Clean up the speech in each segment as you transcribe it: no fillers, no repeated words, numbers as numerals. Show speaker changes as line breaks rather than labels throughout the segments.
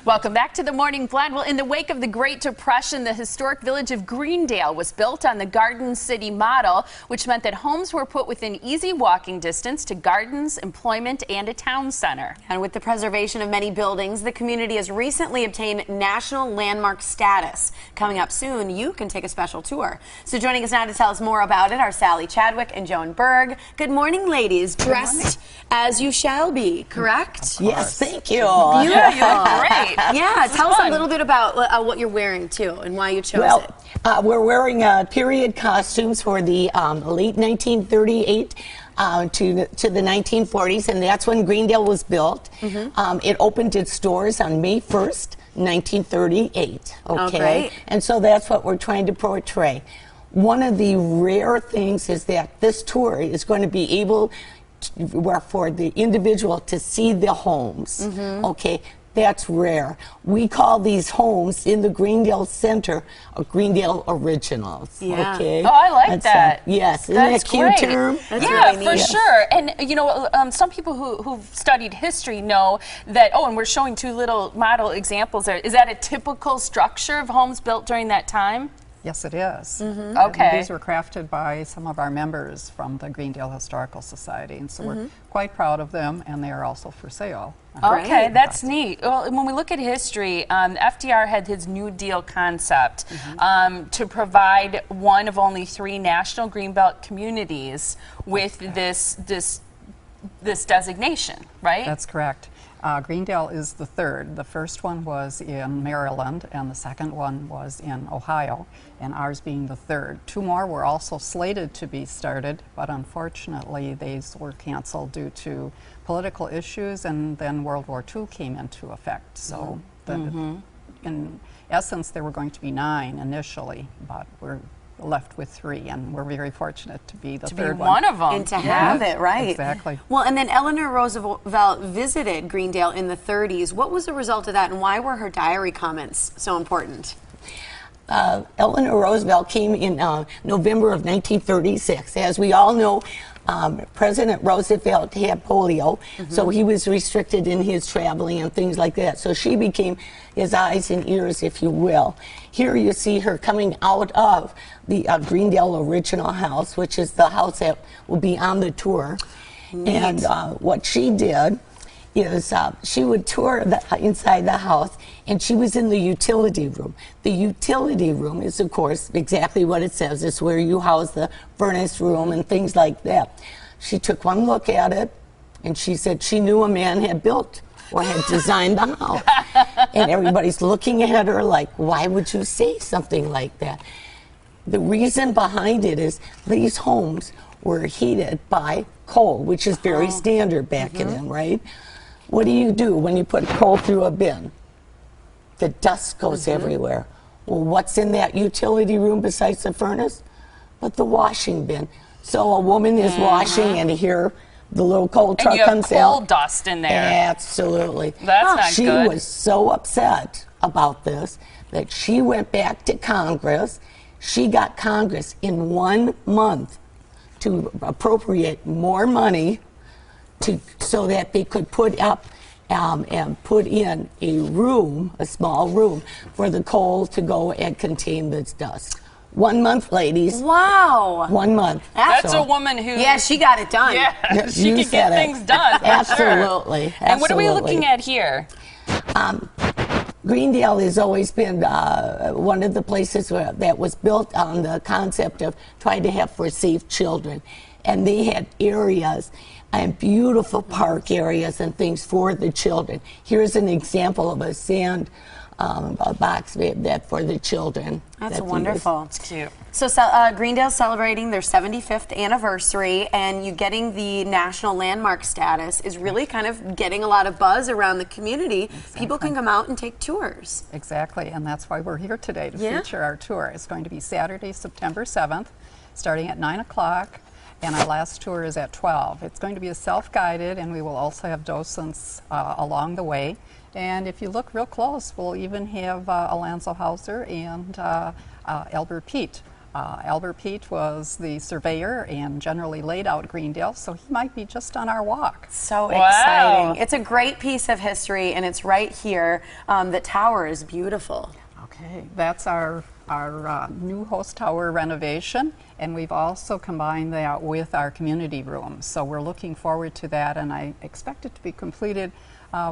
Welcome back to the Morning Blend. Well, in the wake of the Great Depression, the historic village of Greendale was built on the Garden City model, which meant that homes were put within easy walking distance to gardens, employment, and a town center.
And with the preservation of many buildings, the community has recently obtained National Landmark status. Coming up soon, you can take a special tour. So joining us now to tell us more about it are Sally Chadwick and Joan Berg. Good morning, ladies. Dressed as you shall be, correct?
Yes, thank you.
Beautiful.
Great.
Yeah, tell us a little bit about what you're wearing, too, and why you chose it.
We're wearing period costumes for the late 1938 to the 1940s, and that's when Greendale was built. It opened its doors on May 1st, 1938. Okay? And so that's what we're trying to portray. One of the rare things is that this tour is going to be able for the individual to see the homes. Okay? That's rare. We call these homes in the Greendale Center Greendale Originals.
Yeah.
Okay?
Oh, I like that.
Yes, isn't
That's
that a cute
great.
term?
That's
Yeah,
really
for
neat.
sure. And you know, some people who've studied history know that. Oh, and we're showing two little model examples there. Is that a typical structure of homes built during that time?
Yes, it is.
Okay.
And these were crafted by some of our members from the Greendale Historical Society, and so we're quite proud of them, and they are also for sale.
Okay, that's neat. Well, when we look at history, FDR had his New Deal concept to provide one of only 3 national Greenbelt communities with this designation, right?
That's correct. Greendale is the third. The first one was in Maryland, and the second one was in Ohio, and ours being the third. 2 more were also slated to be started, but unfortunately these were canceled due to political issues, and then World War II came into effect. So in essence there were going to be 9 initially, but we're left with 3, and we're very fortunate to be the third
one of them.
And to have it, right.
Exactly.
Well, and then Eleanor Roosevelt visited Greendale in the 30s. What was the result of that, and why were her diary comments so important?
Eleanor Roosevelt came in November of 1936. As we all know, President Roosevelt had polio, so he was restricted in his traveling and things like that. So she became his eyes and ears, if you will. Here you see her coming out of the Greendale original house, which is the house that will be on the tour. Neat. And what she did is she would tour inside the house, and she was in the utility room. The utility room is, of course, exactly what it says. It's where you house the furnace room and things like that. She took one look at it, and she said she knew a man had built or had designed the house. And everybody's looking at her like, why would you say something like that? The reason behind it is these homes were heated by coal, which is very standard back then, right? What do you do when you put coal through a bin? The dust goes everywhere. Well, what's in that utility room besides the furnace? But the washing bin. So a woman is washing, and here the little coal truck comes out.
And you have coal dust in there.
Absolutely.
That's not
She
good.
was so upset about this that she went back to Congress. She got Congress in 1 month to appropriate more money so that they could put up and put in a room, a small room, for the coal to go and contain this dust. 1 month, ladies.
Wow.
1 month.
That's a woman who...
Yeah, she got it done.
Yeah, she
You
could get
said it.
things done, for
Absolutely.
sure. And what are we looking at here?
Greendale has always been one of the places that was built on the concept of trying to have for safe children. And they had areas and beautiful park areas and things for the children. Here's an example of a sand box that for the children.
That's wonderful.
It's cute.
So Greendale's celebrating their 75th anniversary, and you getting the National Landmark status is really kind of getting a lot of buzz around the community. People can come out and take tours.
Exactly, and that's why we're here today to feature our tour. It's going to be Saturday, September 7th, starting at 9 o'clock. And our last tour is at 12. It's going to be a self-guided, and we will also have docents along the way. And if you look real close, we'll even have Alonzo Hauser and Albert Pete Albert Pete was the surveyor and generally laid out Greendale, so he might be just on our walk.
So
Wow.
exciting. It's a great piece of history, and it's right here. The tower is beautiful.
Okay, that's our new host tower renovation, and we've also combined that with our community room. So we're looking forward to that, and I expect it to be completed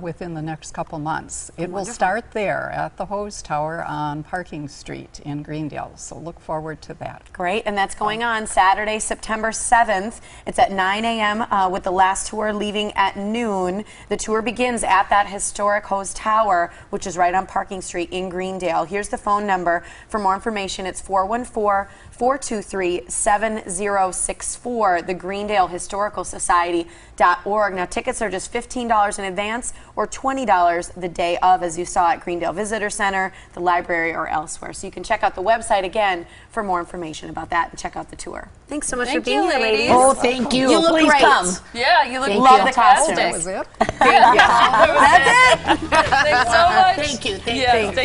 within the next couple months. It will start there at the hose tower on Parking Street in Greendale, so look forward to that.
Great, and that's going on Saturday, September 7th. It's at 9 a.m. With the last tour leaving at noon. The tour begins at that historic hose tower, which is right on Parking Street in Greendale. Here's the phone number. For more information, it's 414-423-7064, the Greendale Historical Society.org. Now, tickets are just $15 in advance or $20 the day of, as you saw at Greendale Visitor Center, the library, or elsewhere. So you can check out the website again for more information about that and check out the tour. Thanks so much for being here, ladies.
Oh, thank you.
You look
Please
great.
come.
Yeah, you look
Love the
fantastic.
costume.
That was it?
That's it.
Thanks so much.
Thank you.
Yes, thank you.